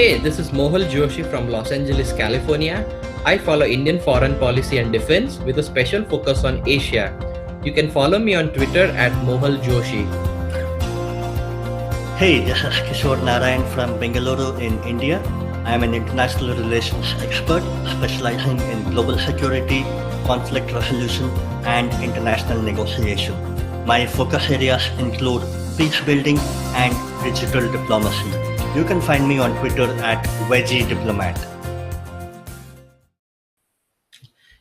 Hey, this is Mohal Joshi from Los Angeles, California. I follow Indian foreign policy and defense with a special focus on Asia. You can follow me on Twitter at Mohal Joshi. Hey, this is Kishor Narayan from Bengaluru in India. I am an international relations expert specializing in global security, conflict resolution, and international negotiation. My focus areas include peace building and digital diplomacy. You can find me on Twitter at VeggieDiplomat.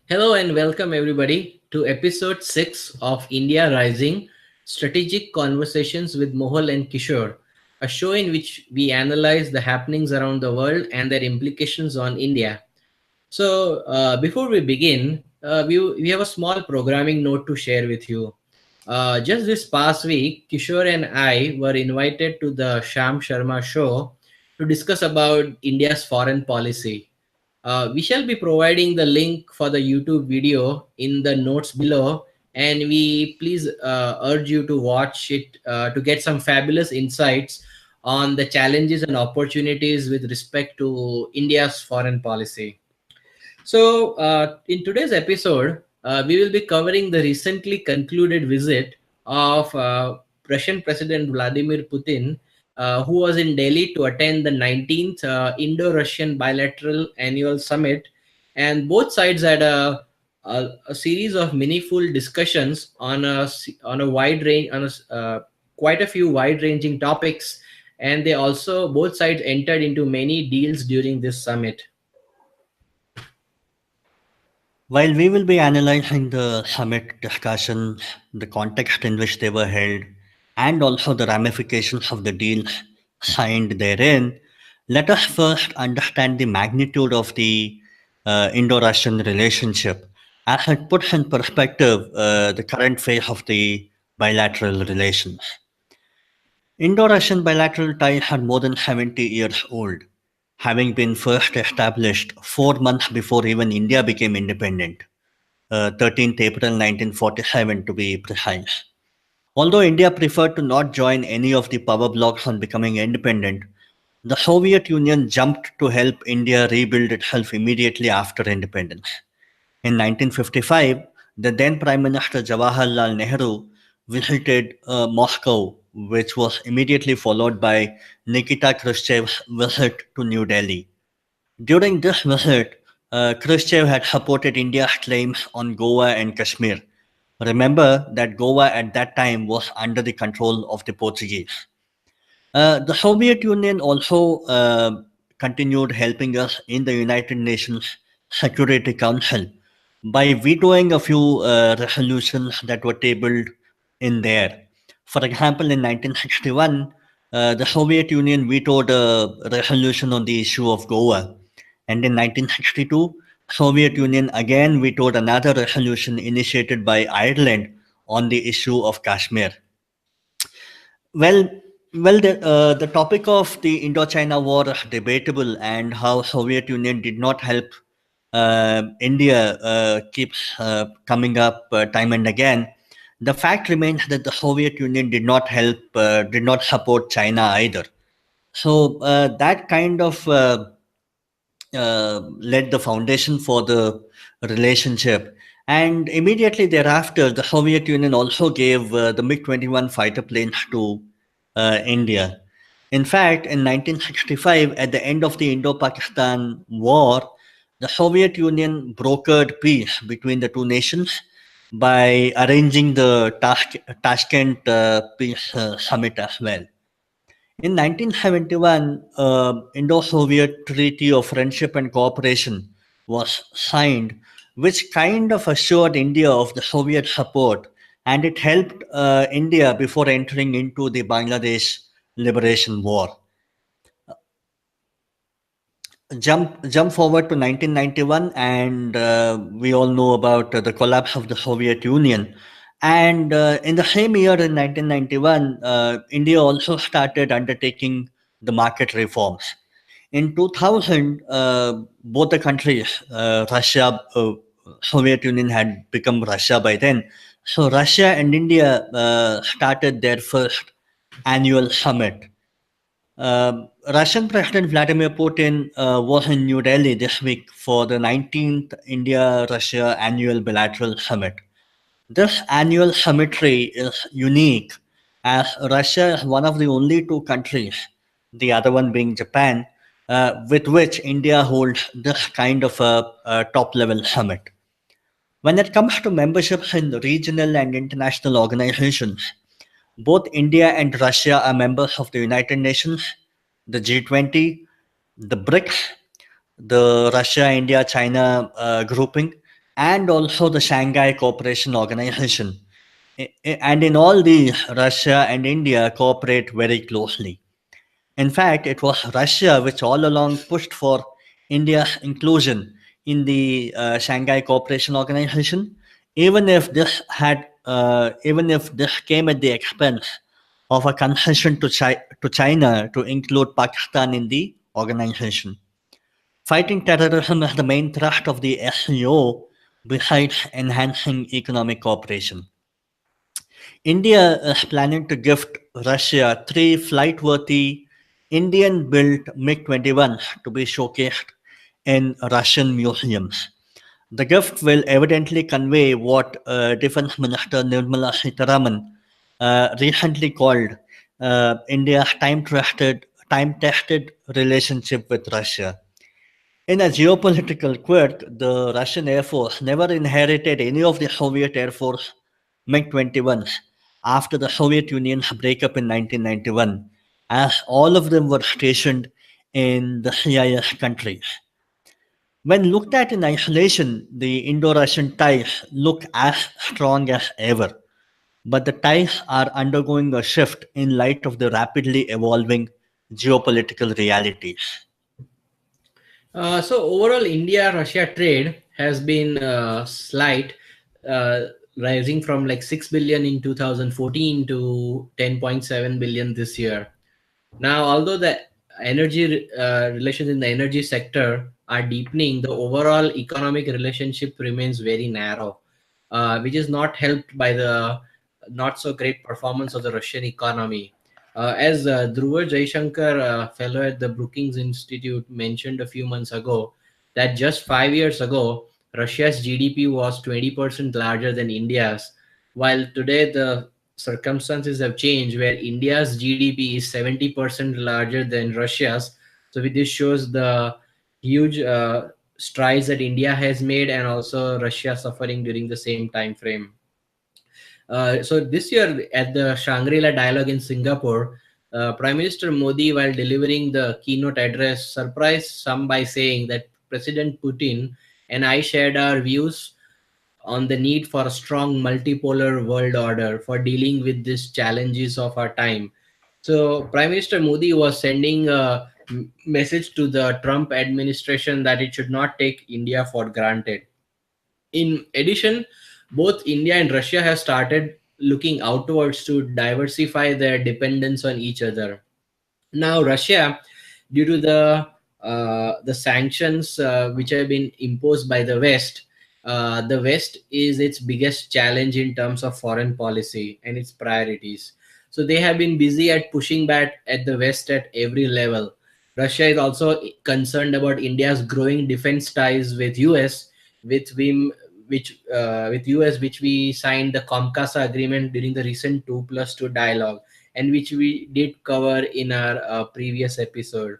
Hello and welcome everybody to episode 6 of India Rising Strategic Conversations with Mohal and Kishor, a show in which we analyze the happenings around the world and their implications on India. So before we begin, we have a small programming note to share with you. Just this past week, Kishore and I were invited to the Sham Sharma show to discuss about India's foreign policy. We shall be providing the link for the YouTube video in the notes below, and we please urge you to watch it to get some fabulous insights on the challenges and opportunities with respect to India's foreign policy. So, in today's episode, we will be covering the recently concluded visit of Russian President Vladimir Putin, who was in Delhi to attend the 19th Indo-Russian bilateral annual summit, and both sides had a series of meaningful discussions on a wide range quite a few wide-ranging topics, and they also both sides entered into many deals during this summit. While we will be analyzing the summit discussions, the context in which they were held, and also the ramifications of the deals signed therein, let us first understand the magnitude of the Indo-Russian relationship as it puts in perspective the current phase of the bilateral relations. Indo-Russian bilateral ties are more than 70 years old, having been first established 4 months before even India became independent, 13th April 1947 to be precise. Although India preferred to not join any of the power blocs on becoming independent, the Soviet Union jumped to help India rebuild itself immediately after independence. In 1955, the then Prime Minister Jawaharlal Nehru visited Moscow, which was immediately followed by Nikita Khrushchev's visit to New Delhi. During this visit, Khrushchev had supported India's claims on Goa and Kashmir. Remember that Goa at that time was under the control of the Portuguese. The Soviet Union also continued helping us in the United Nations Security Council by vetoing a few resolutions that were tabled in there. For example, in 1961, the Soviet Union vetoed a resolution on the issue of Goa. And in 1962, Soviet Union again vetoed another resolution initiated by Ireland on the issue of Kashmir. Well, the topic of the Indochina War is debatable, and how Soviet Union did not help India keeps coming up time and again. The fact remains that the Soviet Union did not support China either. So that kind of laid the foundation for the relationship. And immediately thereafter, the Soviet Union also gave the MiG-21 fighter planes to India. In fact, in 1965, at the end of the Indo-Pakistan War, the Soviet Union brokered peace between the two nations by arranging the Tashkent Peace Summit as well. In 1971, Indo-Soviet Treaty of Friendship and Cooperation was signed, which kind of assured India of the Soviet support, and it helped India before entering into the Bangladesh Liberation War. Jump forward to 1991, and we all know about the collapse of the Soviet Union. And in the same year, in 1991, India also started undertaking the market reforms. In 2000, both the countries, Soviet Union had become Russia by then. So Russia and India started their first annual summit. Russian President Vladimir Putin was in New Delhi this week for the 19th India Russia annual bilateral summit. This annual symmetry is unique as Russia is one of the only two countries, the other one being Japan, with which India holds this kind of a top level summit. When it comes to membership in regional and international organizations, both India and Russia are members of the United Nations, the G20, the BRICS, the Russia, India, China grouping, and also the Shanghai Cooperation Organization. And in all these, Russia and India cooperate very closely. In fact, it was Russia which all along pushed for India's inclusion in the Shanghai Cooperation Organization, even if this came at the expense of a concession to China to include Pakistan in the organization. Fighting terrorism is the main thrust of the SCO besides enhancing economic cooperation. India is planning to gift Russia three flight-worthy Indian-built MiG-21s to be showcased in Russian museums. The gift will evidently convey what Defense Minister Nirmala Sitharaman recently called India's time-tested relationship with Russia. In a geopolitical quirk, the Russian Air Force never inherited any of the Soviet Air Force MiG-21s after the Soviet Union's breakup in 1991, as all of them were stationed in the CIS countries. When looked at in isolation, the Indo-Russian ties look as strong as ever, but the ties are undergoing a shift in light of the rapidly evolving geopolitical realities. So overall, India-Russia trade has been slight, uh, rising from like 6 billion in 2014 to 10.7 billion this year. Now, although the energy relations in the energy sector are deepening, the overall economic relationship remains very narrow, which is not helped by the not so great performance of the Russian economy. As Dhruva Jaishankar, fellow at the Brookings Institute, mentioned a few months ago, that just 5 years ago, Russia's GDP was 20% larger than India's, while today the circumstances have changed where India's GDP is 70% larger than Russia's. So this shows the huge strides that India has made and also Russia suffering during the same time frame. So this year at the Shangri-La Dialogue in Singapore, Prime Minister Modi, while delivering the keynote address, surprised some by saying that President Putin and I shared our views on the need for a strong multipolar world order for dealing with these challenges of our time. So Prime Minister Modi was sending a message to the Trump administration that it should not take India for granted. In addition, both India and Russia have started looking outwards to diversify their dependence on each other. Now, Russia, due to the sanctions which have been imposed by the West is its biggest challenge in terms of foreign policy and its priorities. So they have been busy at pushing back at the West at every level. Russia is also concerned about India's growing defense ties with US, with whom with US, which we signed the Comcasa agreement during the recent 2+2 dialogue, and which we did cover in our previous episode.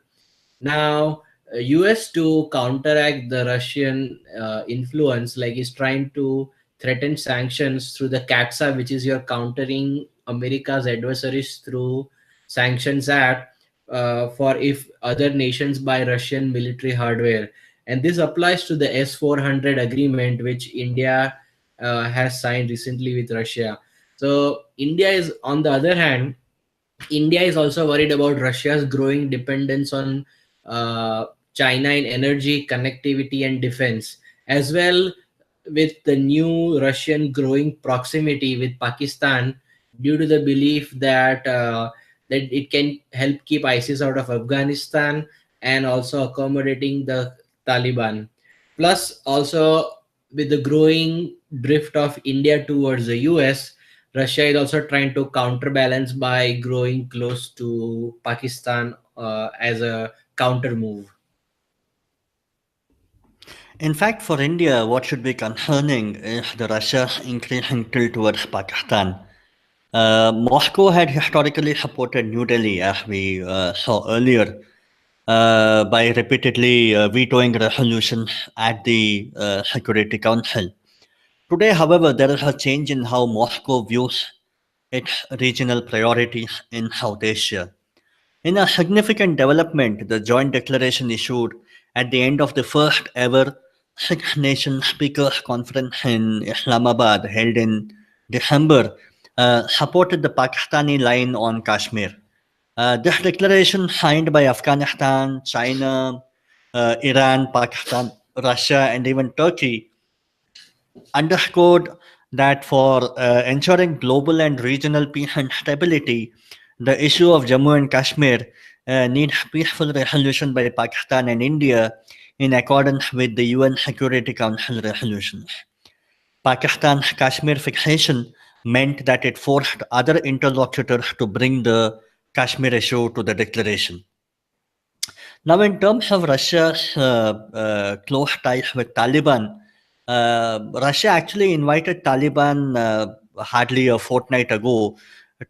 Now, US to counteract the Russian influence, like is trying to threaten sanctions through the CATSA, which is your countering America's adversaries through sanctions act for if other nations buy Russian military hardware. And this applies to the S-400 agreement, which India has signed recently with Russia. So India is, on the other hand, India is also worried about Russia's growing dependence on China in energy, connectivity, and defense, as well with the new Russian growing proximity with Pakistan due to the belief that it can help keep ISIS out of Afghanistan and also accommodating the Taliban. Plus, also with the growing drift of India towards the US, Russia is also trying to counterbalance by growing close to Pakistan as a counter move. In fact, for India, what should be concerning is the Russia's increasing tilt towards Pakistan. Moscow had historically supported New Delhi, as we saw earlier, by repeatedly vetoing resolutions at the Security Council. Today, however, there is a change in how Moscow views its regional priorities in South Asia. In a significant development, the joint declaration issued at the end of the first ever Six Nation Speakers Conference in Islamabad, held in December, supported the Pakistani line on Kashmir. This declaration, signed by Afghanistan, China, Iran, Pakistan, Russia, and even Turkey, underscored that for ensuring global and regional peace and stability, the issue of Jammu and Kashmir needs peaceful resolution by Pakistan and India in accordance with the UN Security Council resolutions. Pakistan's Kashmir fixation meant that it forced other interlocutors to bring the Kashmir issue to the declaration. Now, in terms of Russia's close ties with Taliban, Russia actually invited Taliban hardly a fortnight ago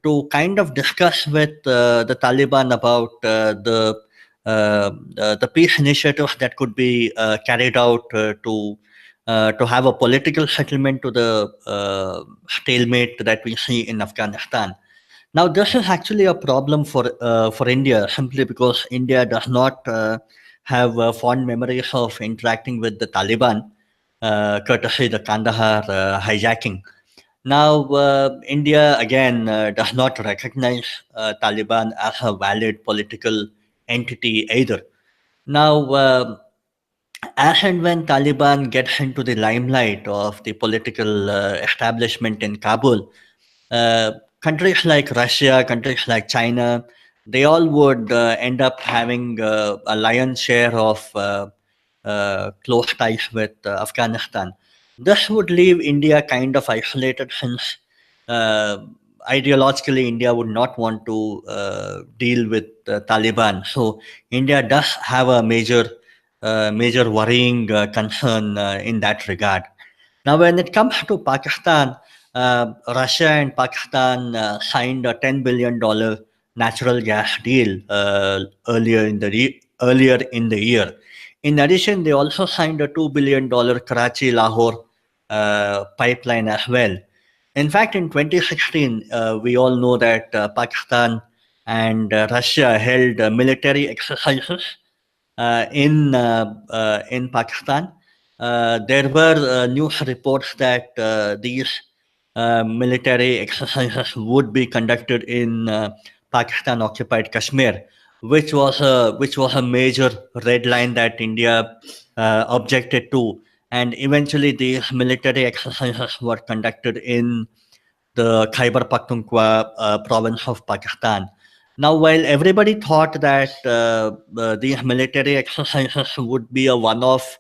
to kind of discuss with the Taliban about the peace initiatives that could be carried out to have a political settlement to the stalemate that we see in Afghanistan. Now, this is actually a problem for India, simply because India does not have fond memories of interacting with the Taliban, courtesy the Kandahar hijacking. Now, India again does not recognize Taliban as a valid political entity either. Now, as and when Taliban gets into the limelight of the political establishment in Kabul, uh, countries like Russia, countries like China, they all would end up having a lion's share of close ties with Afghanistan. This would leave India kind of isolated, since uh, ideologically India would not want to deal with Taliban. So India does have a major worrying concern in that regard. Now, when it comes to Pakistan, Russia and Pakistan signed a $10 billion natural gas deal earlier in the year. In addition, they also signed a $2 billion Karachi-Lahore pipeline as well. In fact, in 2016, we all know that Pakistan and Russia held military exercises in Pakistan. There were news reports that these military exercises would be conducted in Pakistan-occupied Kashmir, which was a major red line that India objected to, and eventually these military exercises were conducted in the Khyber Pakhtunkhwa province of Pakistan. Now, while everybody thought that these military exercises would be a one-off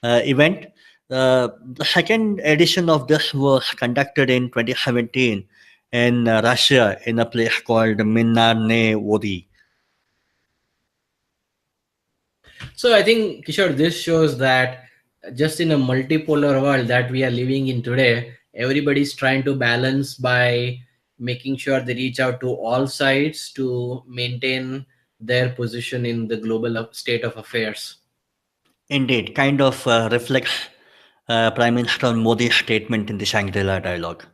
event, the second edition of this was conducted in 2017 in Russia, in a place called Minarne Vodi. So I think, Kishore, this shows that just in a multipolar world that we are living in today, everybody's trying to balance by making sure they reach out to all sides to maintain their position in the global state of affairs. Indeed, kind of reflects Prime Minister Modi's statement in the Shangri-La dialogue.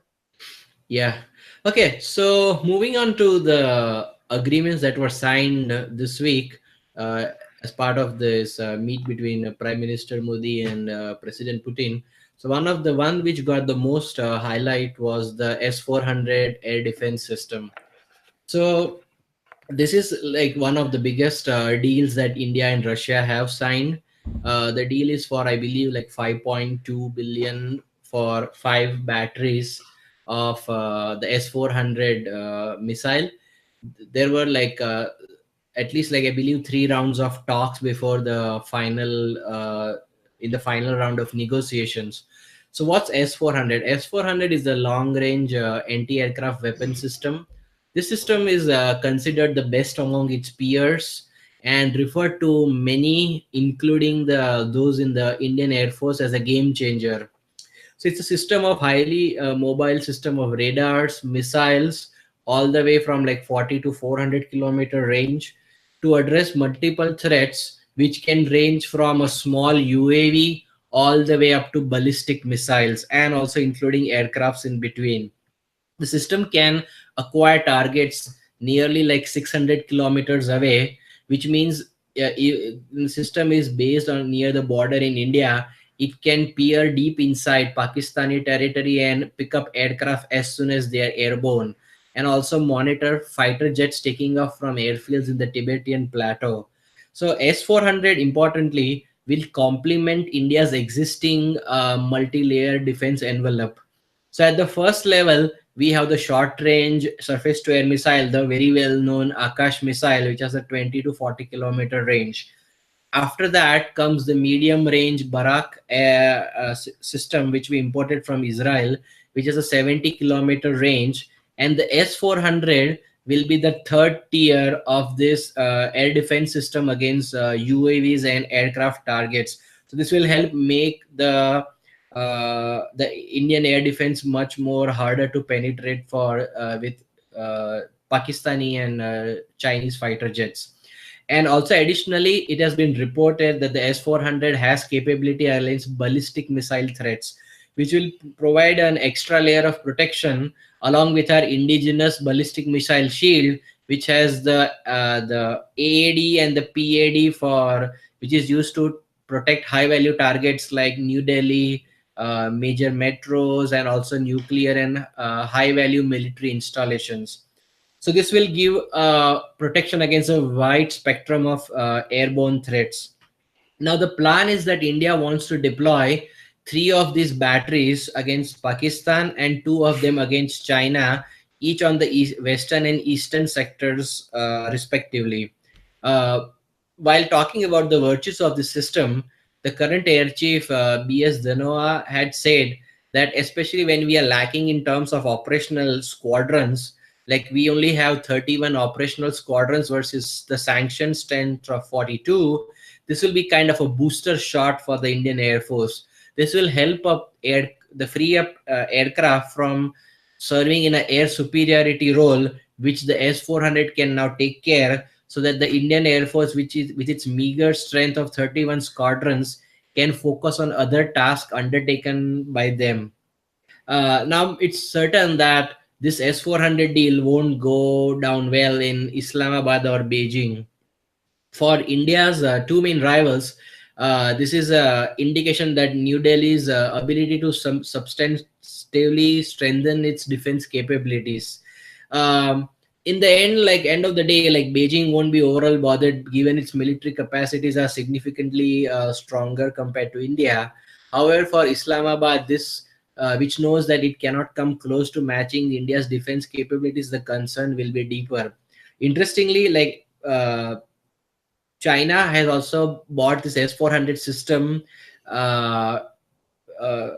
Yeah. Okay. So moving on to the agreements that were signed this week as part of this meet between Prime Minister Modi and President Putin. So one which got the most highlight was the S-400 air defense system. So this is like one of the biggest deals that India and Russia have signed. The deal is for, I believe, like 5.2 billion for 5 batteries of the S-400 missile. There were like at least, like, I believe, 3 rounds of talks before the final in the final round of negotiations. So what's S-400? S-400 is the long range anti-aircraft weapon system. This system is considered the best among its peers, and referred to many, including those in the Indian Air Force, as a game changer. So it's a system of highly mobile system of radars, missiles, all the way from like 40 to 400-kilometer range to address multiple threats, which can range from a small UAV all the way up to ballistic missiles, and also including aircrafts in between. The system can acquire targets nearly like 600 kilometers away, which means the system is based on near the border in India. It can peer deep inside Pakistani territory and pick up aircraft as soon as they are airborne, and also monitor fighter jets taking off from airfields in the Tibetan plateau. So S-400, importantly, will complement India's existing multi-layer defense envelope. So at the first level, we have the short range surface to air missile, the very well known Akash missile, which has a 20 to 40-kilometer range. After that comes the medium range Barak system, which we imported from Israel, which has a 70-kilometer range. And the S-400 will be the third tier of this air defense system against UAVs and aircraft targets. So this will help make the Indian air defense much more harder to penetrate for with Pakistani and Chinese fighter jets. And also, additionally, it has been reported that the S-400 has capability against ballistic missile threats, which will provide an extra layer of protection along with our indigenous ballistic missile shield, which has the AAD and the PAD for which is used to protect high value targets like New Delhi, major metros, and also nuclear and high value military installations. So this will give protection against a wide spectrum of airborne threats. Now the plan is that India wants to deploy three of these batteries against Pakistan and two of them against China, each on the western and eastern sectors, respectively. Uh, while talking about the virtues of the system, the current air chief B.S. Dhanoa had said that especially when we are lacking in terms of operational squadrons, like we only have 31 operational squadrons versus the sanctioned strength of 42, this will be kind of a booster shot for the Indian Air Force. This will help up the free up aircraft from serving in an air superiority role, which the S-400 can now take care, so that the Indian Air Force, which is with its meager strength of 31 squadrons, can focus on other tasks undertaken by them. Now it's certain that this S-400 deal won't go down well in Islamabad or Beijing. For India's two main rivals, this is a indication that New Delhi's ability to substantively strengthen its defense capabilities. Um, in the end, like end of the day, like Beijing won't be overall bothered given its military capacities are significantly stronger compared to India. However, for Islamabad, this which knows that it cannot come close to matching India's defense capabilities, the concern will be deeper. Interestingly, like China has also bought this S-400 system, uh, uh,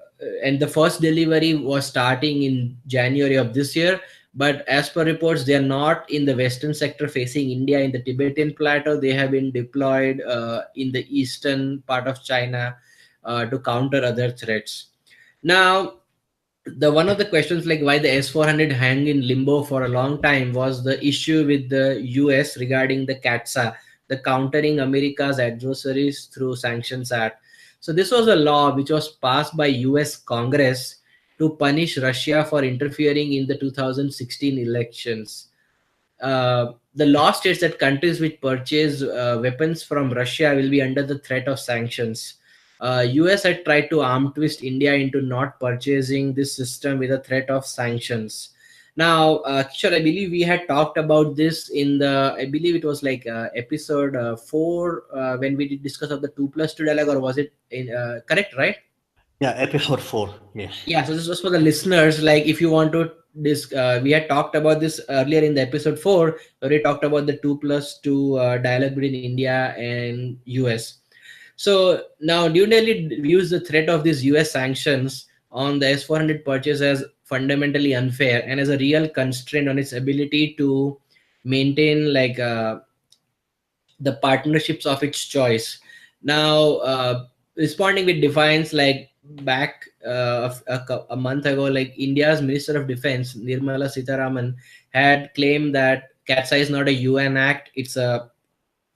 and the first delivery was starting in January of this year. But as per reports, they are not in the western sector facing India in the Tibetan plateau. They have been deployed in the eastern part of China to counter other threats. Now, the one of the questions like why the S-400 hang in limbo for a long time was the issue with the US regarding the CATSA, the Countering America's Adversaries Through Sanctions Act. So this was a law which was passed by US Congress to punish Russia for interfering in the 2016 elections. The law states that countries which purchase weapons from Russia will be under the threat of sanctions. US had tried to arm twist India into not purchasing this system with a threat of sanctions. Now, Kishore, I believe we had talked about this in I believe it was like episode 4 when we did discuss of the 2+2 dialogue, or was it correct, right? Yeah, episode 4. Yes. Yeah, so this was for the listeners. Like, if you want to, we had talked about this earlier in the episode 4, where we talked about the 2+2 dialogue between India and US. So now New Delhi views the threat of these US sanctions on the S-400 purchase as fundamentally unfair and as a real constraint on its ability to maintain like the partnerships of its choice. Now, responding with defiance, like back a month ago, like India's Minister of Defense, Nirmala Sitharaman, had claimed that CATSA is not a UN act, it's a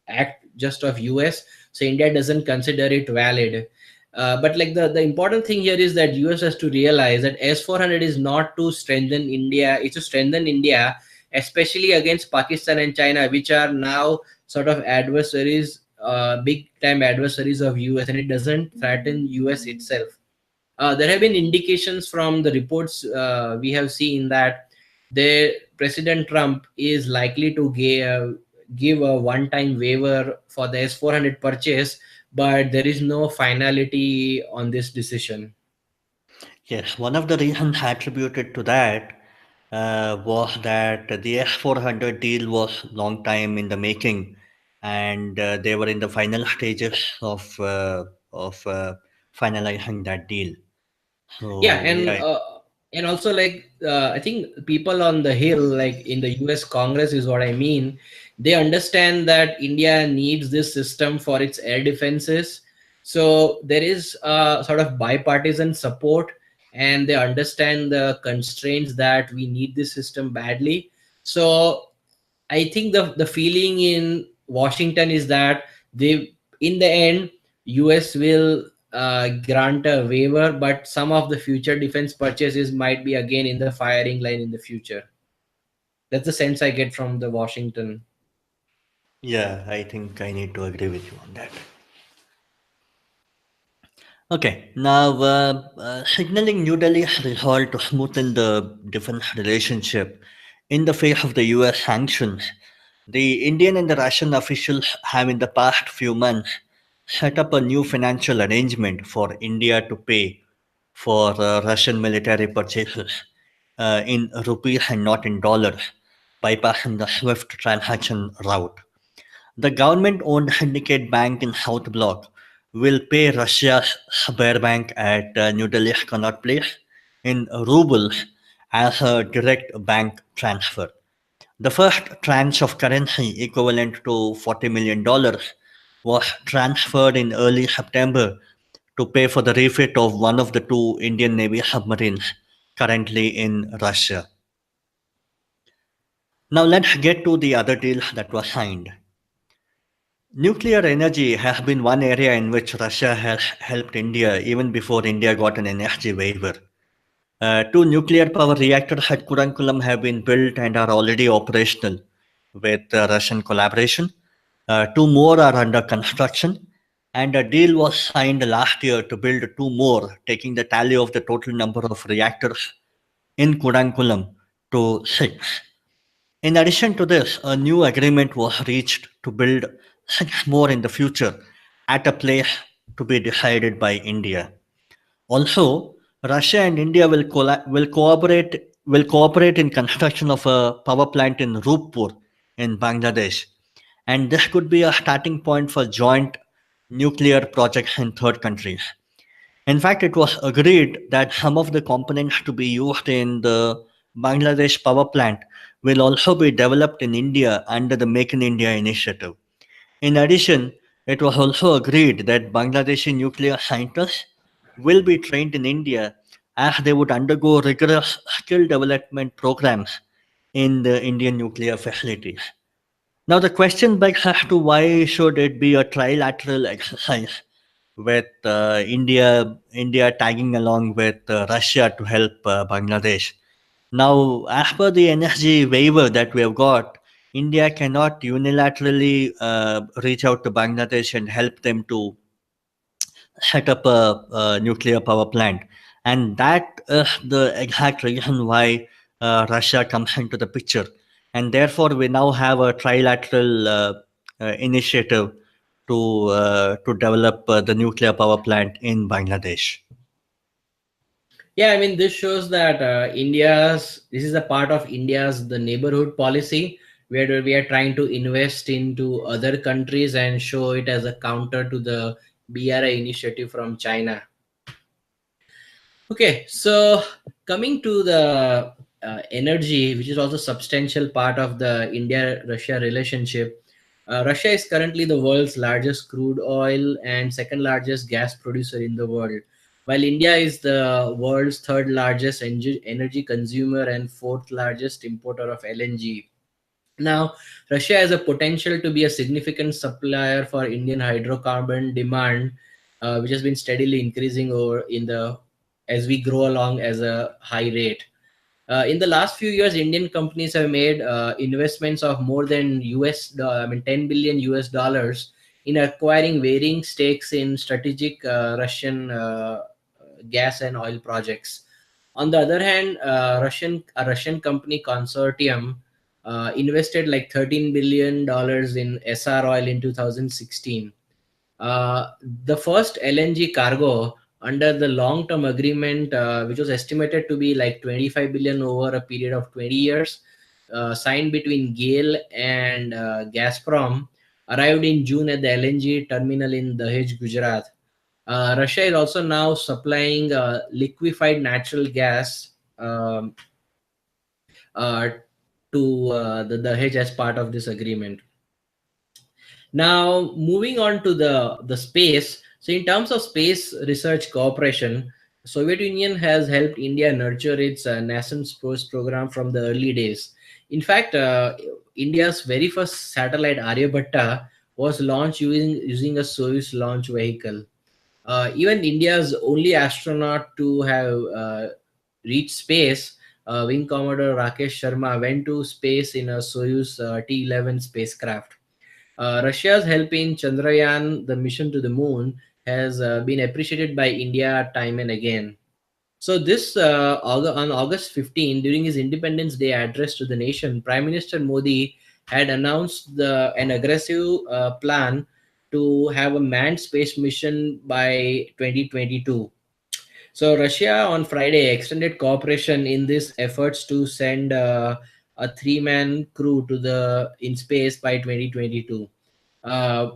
act just of US, so India doesn't consider it valid. But like the important thing here is that US has to realize that S-400 is not to strengthen India, it's to strengthen India, especially against Pakistan and China, which are now sort of adversaries, big time adversaries of US, and it doesn't threaten US itself. There have been indications from the reports we have seen that President Trump is likely to give a one-time waiver for the S-400 purchase, but there is no finality on this decision. Yes, one of the reasons attributed to that was that the S400 deal was long time in the making, and they were in the final stages of finalizing that deal. Yeah, So yeah, and also like I think people on the hill, like in the US Congress, is what I mean. They understand that India needs this system for its air defenses, so there is sort of bipartisan support, and they understand the constraints that we need this system badly. So I think the feeling in Washington is that in the end, US will grant a waiver, but some of the future defense purchases might be again in the firing line in the future. That's the sense I get from the Washington. yeah, I think I need to agree with you on that. Okay, now signaling New Delhi's resolve to smoothen the defense relationship in the face of the US sanctions, the Indian and the Russian officials have in the past few months set up a new financial arrangement for India to pay for Russian military purchases in rupees and not in dollars, bypassing the SWIFT transaction route. The government-owned syndicate bank in South Block will pay Russia's Sberbank at New Delhi's Connaught Place in rubles as a direct bank transfer. The first tranche of currency equivalent to $40 million was transferred in early September to pay for the refit of one of the two Indian Navy submarines currently in Russia. Now let's get to the other deal that was signed. Nuclear energy has been one area in which Russia has helped India even before India got an energy waiver. Two nuclear power reactors at Kudankulam have been built and are already operational with Russian collaboration. Two more are under construction, and a deal was signed last year to build two more, taking the tally of the total number of reactors in Kudankulam to six. In addition to this, a new agreement was reached to build six more in the future at a place to be decided by India. Also, Russia and India will cooperate in construction of a power plant in Rupur in Bangladesh, and this could be a starting point for joint nuclear projects in third countries. In fact, it was agreed that some of the components to be used in the Bangladesh power plant will also be developed in India under the Make in India initiative. In addition, it was also agreed that Bangladeshi nuclear scientists will be trained in India as they would undergo rigorous skill development programs in the Indian nuclear facilities. Now, the question begs as to why should it be a trilateral exercise with India tagging along with Russia to help Bangladesh. Now, as per the energy waiver that we have got, India cannot unilaterally reach out to Bangladesh and help them to set up a nuclear power plant. And that is the exact reason why Russia comes into the picture. And therefore, we now have a trilateral initiative to develop the nuclear power plant in Bangladesh. Yeah, I mean, this shows that this is a part of India's the neighborhood policy, where we are trying to invest into other countries and show it as a counter to the BRI initiative from China. Okay, so coming to the energy, which is also substantial part of the India-Russia relationship. Russia is currently the world's largest crude oil and second largest gas producer in the world, while India is the world's third largest energy consumer and fourth largest importer of LNG. Now, Russia has a potential to be a significant supplier for Indian hydrocarbon demand, which has been steadily increasing over in the as we grow along as a high rate. In the last few years, Indian companies have made investments of more than I mean, 10 billion US dollars in acquiring varying stakes in strategic Russian gas and oil projects. On the other hand, a Russian company consortium invested like $13 billion in SR Oil in 2016. Uh, the first LNG cargo under the long-term agreement, which was estimated to be like 25 billion over a period of 20 years, signed between GAIL and Gazprom, arrived in June at the LNG terminal in Dahej, Gujarat. Russia is also now supplying liquefied natural gas um, uh, to the Dahej as part of this agreement. Now, moving on to the space. So, in terms of space research cooperation, Soviet Union has helped India nurture its nascent space program from the early days. In fact, India's very first satellite Aryabhatta was launched using a Soyuz launch vehicle. Even India's only astronaut to have reached space, Wing Commodore Rakesh Sharma, went to space in a Soyuz T-11 spacecraft. Russia's help in Chandrayaan, the mission to the moon, has been appreciated by India time and again. So this on August 15, during his Independence Day address to the nation, Prime Minister Modi had announced an aggressive plan to have a manned space mission by 2022. So Russia on Friday extended cooperation in these efforts to send a three-man crew to the in space by 2022. Uh,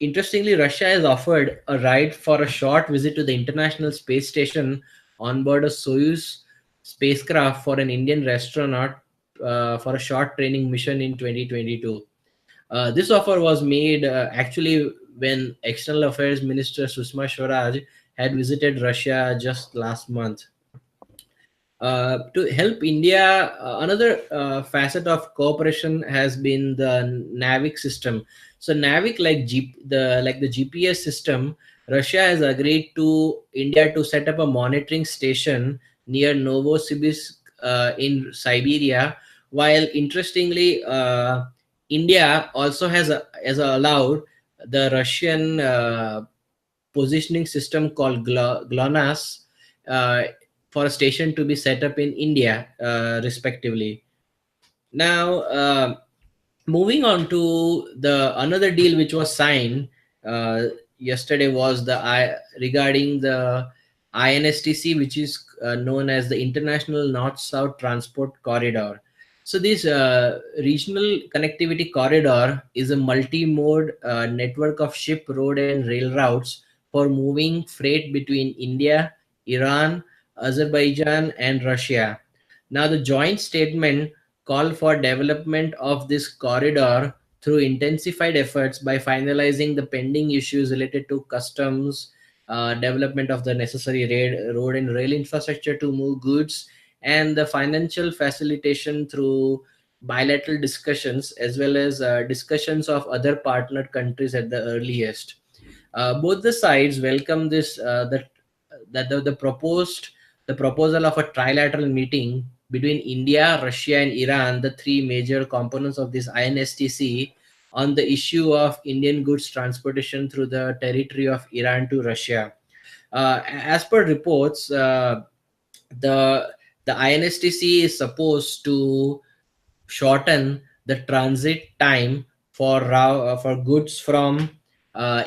Interestingly, Russia has offered a ride for a short visit to the International Space Station on board a Soyuz spacecraft for an Indian astronaut for a short training mission in 2022. This offer was made actually when External Affairs Minister Sushma Swaraj had visited Russia just last month. To help India, another facet of cooperation has been the NAVIC system. So NAVIC, like the GPS system, Russia has agreed to India to set up a monitoring station near Novosibirsk in Siberia. While interestingly, India also has allowed the Russian positioning system called GLONASS uh, for a station to be set up in India, respectively. Now, moving on to the another deal which was signed yesterday was regarding the INSTC, which is known as the International North-South Transport Corridor. So this regional connectivity corridor is a multi-mode network of ship, road, and rail routes for moving freight between India, Iran, Azerbaijan, and Russia. Now, the joint statement called for development of this corridor through intensified efforts by finalizing the pending issues related to customs, development of the necessary road and rail infrastructure to move goods, and the financial facilitation through bilateral discussions as well as discussions of other partner countries at the earliest. Both the sides welcome this the proposal of a trilateral meeting between India, Russia, and Iran, the three major components of this INSTC, on the issue of Indian goods transportation through the territory of Iran to Russia. As per reports, the the INSTC is supposed to shorten the transit time for goods from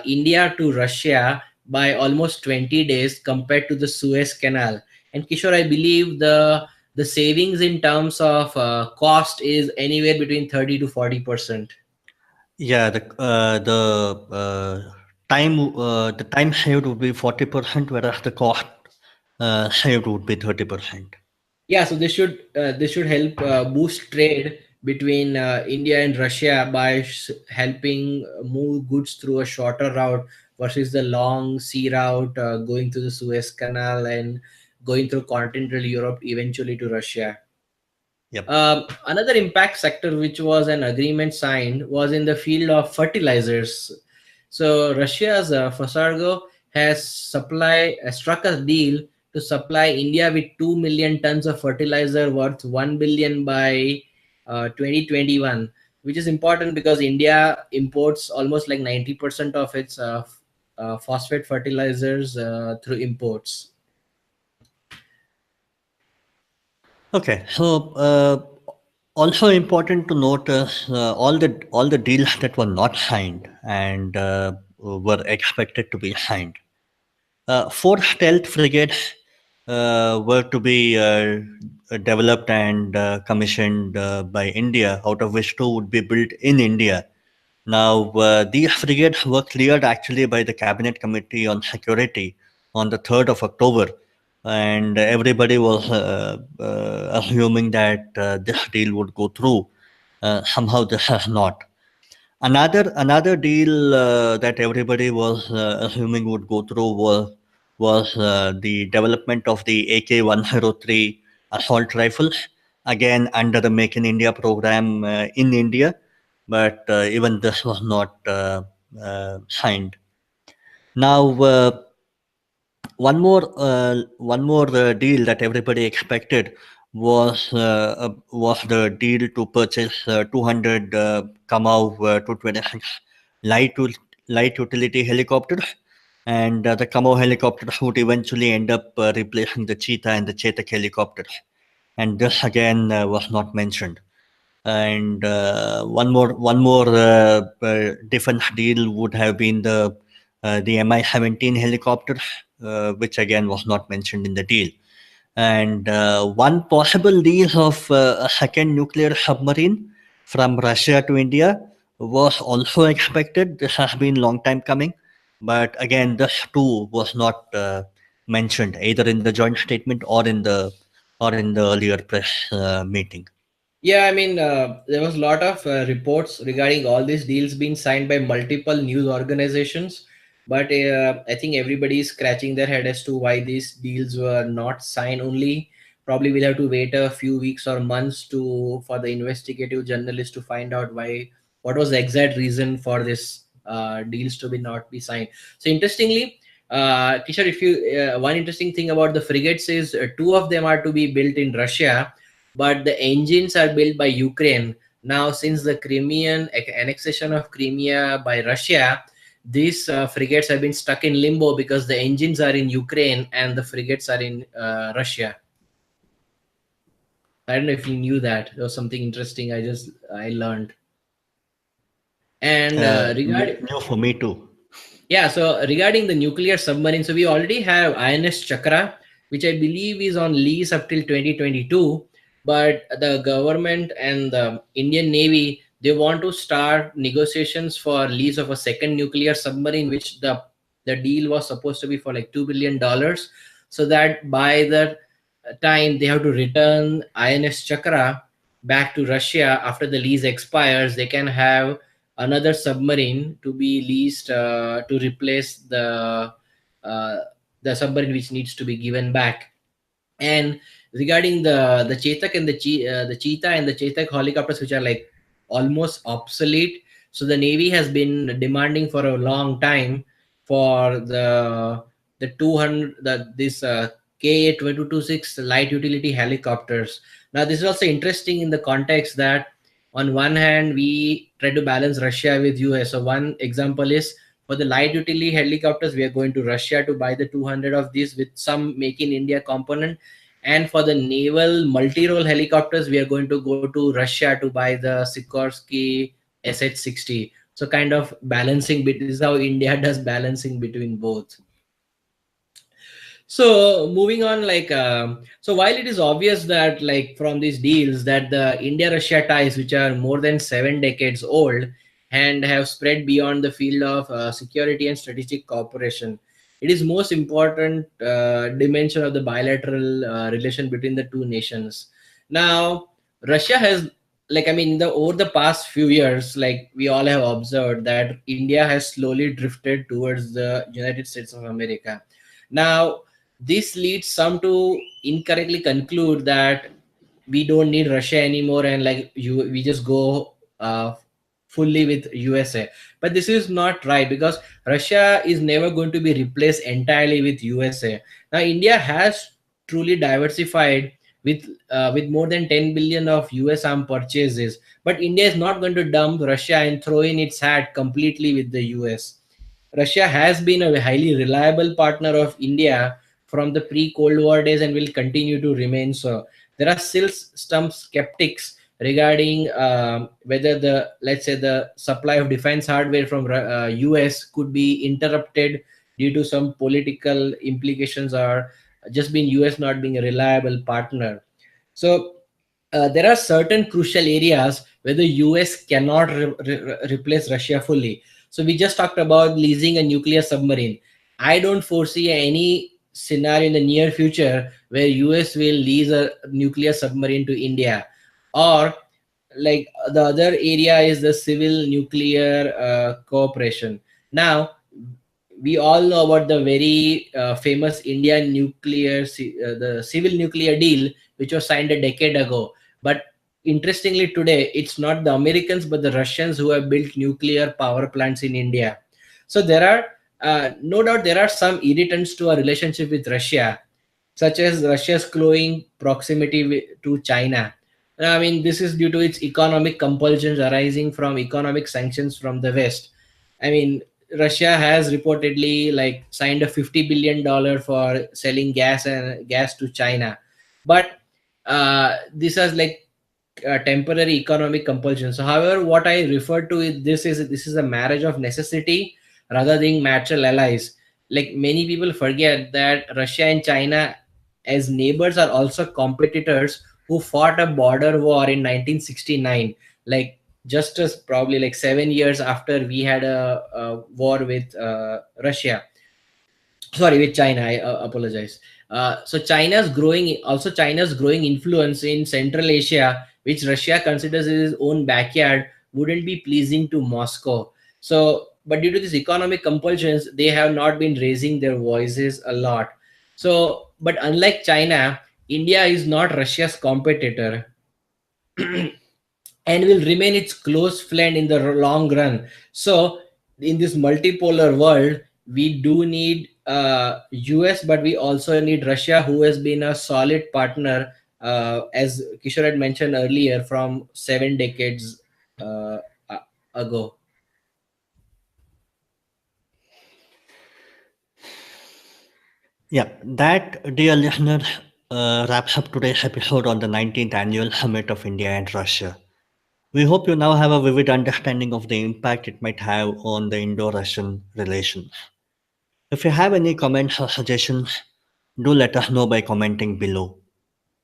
India to Russia by almost 20 days compared to the Suez Canal. And Kishore, I believe the savings in terms of cost is anywhere between 30 to 40%. Yeah, the time saved would be 40%, whereas the cost saved would be 30%. Yeah, so this should help boost trade between India and Russia by helping move goods through a shorter route versus the long sea route going through the Suez Canal and going through continental Europe eventually to Russia. Yep. Another impact sector which was an agreement signed was in the field of fertilizers. So Russia's Fosargo has struck a deal to supply India with 2 million tons of fertilizer worth 1 billion by 2021, which is important because India imports almost like 90% of its phosphate fertilizers through imports. Okay. So also important to note all the deals that were not signed and were expected to be signed. Four stealth frigates were to be developed and commissioned by India, out of which two would be built in India. Now, these frigates were cleared actually by the Cabinet Committee on Security on the 3rd of October, and everybody was assuming that this deal would go through. Somehow, this has not. Another deal that everybody was assuming would go through was the development of the AK-103 assault rifles, again under the Make in India program in India, but even this was not signed. Now, one more deal that everybody expected was the deal to purchase 200 Kamau 226 light utility helicopters, and the Kamau helicopters would eventually end up replacing the Cheetah and the Chetak helicopters, and this again was not mentioned. And one more defense deal would have been the Mi-17 helicopter, which again was not mentioned in the deal. And one possible deal of a second nuclear submarine from Russia to India was also expected. This has been long time coming, but again, this too was not mentioned either in the joint statement or in the earlier press meeting. Yeah, I mean, there was a lot of reports regarding all these deals being signed by multiple news organizations, but I think everybody is scratching their head as to why these deals were not signed. Only probably we'll have to wait a few weeks or months to for the investigative journalists to find out why what was the exact reason for this deals to be not be signed. So interestingly, Kishor, if you one interesting thing about the frigates is two of them are to be built in Russia, but the engines are built by Ukraine. Now, since the Crimean annexation of Crimea by Russia, these frigates have been stuck in limbo because the engines are in Ukraine and the frigates are in Russia. I don't know if you knew that. There was something interesting I learned. And regarding New for me too. Yeah, so regarding the nuclear submarine, so we already have INS Chakra, which I believe is on lease up till 2022. But the government and the Indian Navy, they want to start negotiations for lease of a second nuclear submarine, which the deal was supposed to be for like $2 billion, so that by the time they have to return INS Chakra back to Russia after the lease expires, they can have another submarine to be leased to replace uh, the submarine which needs to be given back. And regarding the Chetak and the Cheetah and the Chetak helicopters, which are like almost obsolete, so the Navy has been demanding for a long time for the 200 this Ka 2226 light utility helicopters. Now this is also interesting in the context that on one hand we try to balance Russia with US. So one example is for the light utility helicopters, we are going to Russia to buy the 200 of these with some make in India component. And for the naval multi-role helicopters, we are going to go to Russia to buy the Sikorsky SH-60. So kind of balancing this is how India does balancing between both. So moving on, like so while it is obvious that like from these deals that the India Russia ties, which are more than 7 decades old and have spread beyond the field of security and strategic cooperation, it is most important dimension of the bilateral relation between the two nations. Now Russia has like I mean the over the past few years, like we all have observed that India has slowly drifted towards the United States of America. Now this leads some to incorrectly conclude that we don't need Russia anymore, and like you we just go fully with USA. But this is not right, because Russia is never going to be replaced entirely with USA. Now India has truly diversified with more than 10 billion of US arm purchases. But India is not going to dump Russia and throw in its hat completely with the US. Russia has been a highly reliable partner of India from the pre-Cold War days and will continue to remain so. There are still some skeptics regarding whether the, let's say, the supply of defense hardware from US could be interrupted due to some political implications, or just being US not being a reliable partner. So there are certain crucial areas where the US cannot replace Russia fully. So we just talked about leasing a nuclear submarine. I don't foresee any scenario in the near future where US will lease a nuclear submarine to India. Or like the other area is the civil nuclear cooperation. Now we all know about the very famous Indian the civil nuclear deal, which was signed a decade ago. But interestingly, today it's not the Americans but the Russians who have built nuclear power plants in India. So there are no doubt there are some irritants to our relationship with Russia, such as Russia's growing proximity to China. I mean, this is due to its economic compulsions arising from economic sanctions from the West. I mean, Russia has reportedly like signed a $50 billion for selling gas to China, but this has like temporary economic compulsion. So, however, what I refer to this is a marriage of necessity rather than natural allies. Like many people forget that Russia and China, as neighbors, are also competitors who fought a border war in 1969. Like just as probably like 7 years after we had a war with Russia, sorry, with China. I apologize. China's growing influence in Central Asia, which Russia considers as its own backyard, wouldn't be pleasing to Moscow. So, but due to these economic compulsions, they have not been raising their voices a lot. So, but unlike China, India is not Russia's competitor and will remain its close friend in the long run. So, in this multipolar world, we do need US, but we also need Russia, who has been a solid partner, as Kishore had mentioned earlier, from 7 decades ago. Yeah, that, dear listener, wraps up today's episode on the 19th annual summit of India and Russia. We hope you now have a vivid understanding of the impact it might have on the Indo-Russian relations. If you have any comments or suggestions, do let us know by commenting below.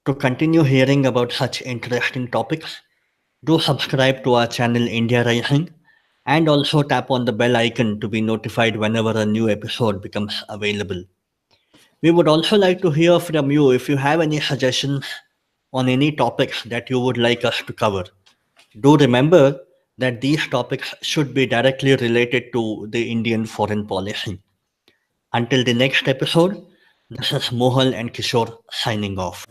To continue hearing about such interesting topics, do subscribe to our channel India Rising and also tap on the bell icon to be notified whenever a new episode becomes available. We would also like to hear from you if you have any suggestions on any topics that you would like us to cover. Do remember that these topics should be directly related to the Indian foreign policy. Until the next episode, this is Mohal and Kishor signing off.